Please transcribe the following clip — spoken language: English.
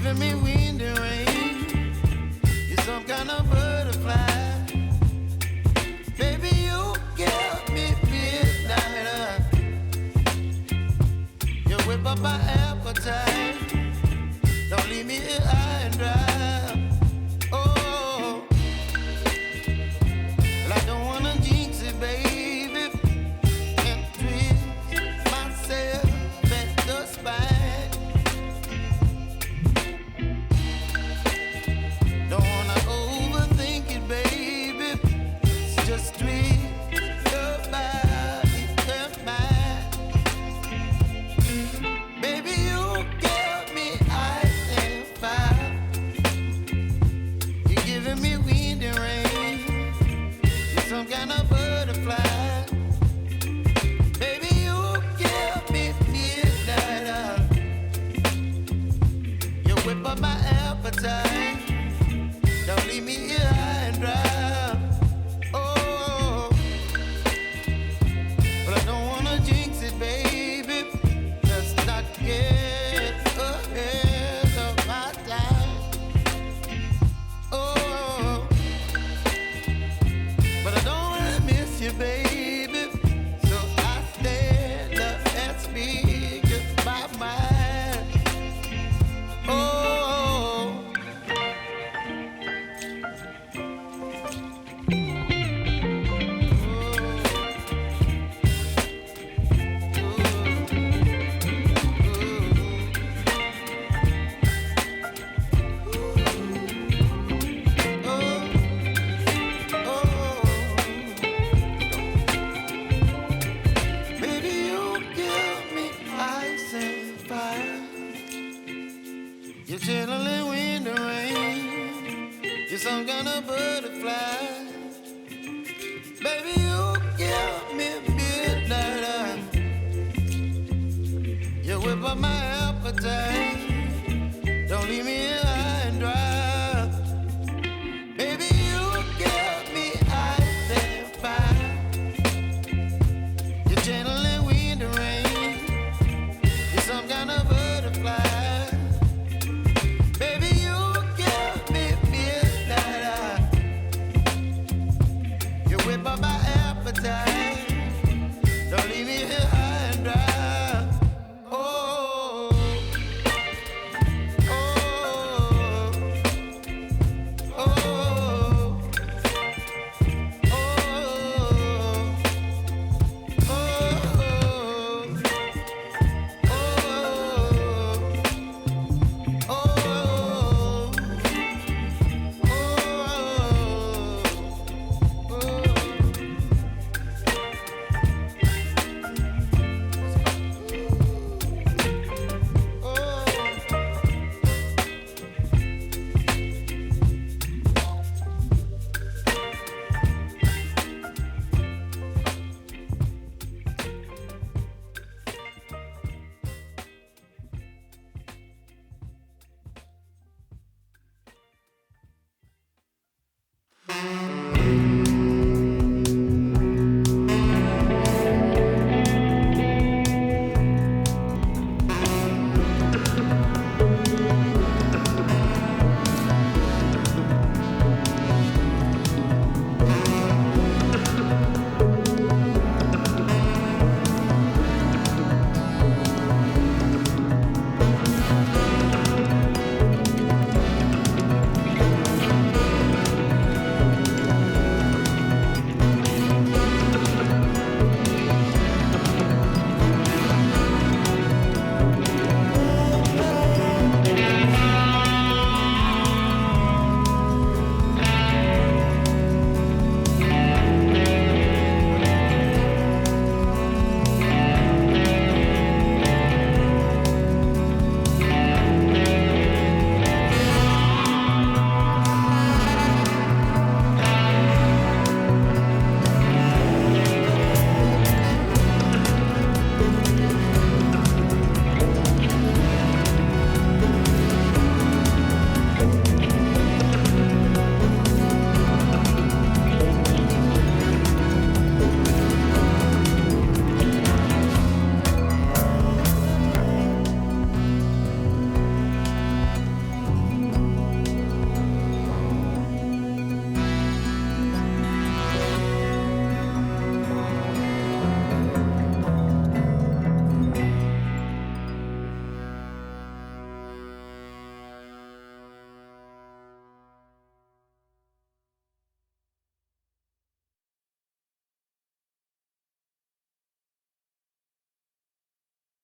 giving me wind and rain. You're some kind of butterfly. Baby, you give me midnight. You whip up my appetite. Don't leave me here high and dry. Oh, well, I don't wanna jinx it, baby, and twist myself at the spine. Don't wanna overthink it, baby. It's just twist your body and mine. Baby, you give me ice and fire. You're giving me wind and rain. You're some kind of butterfly. Baby, you give me midnight. You whip up my appetite. Don't leave me here high and dry. Oh, but I don't wanna jinx it, baby. Let's not get ahead of my time. Oh, but I don't wanna miss you, baby. So I stand up and speak my mind. Oh. Baby, you give me ice and fire. You're chilling wind and rain. You're some kind of butterfly. Baby, you give me midnight. You whip up my appetite. Don't leave me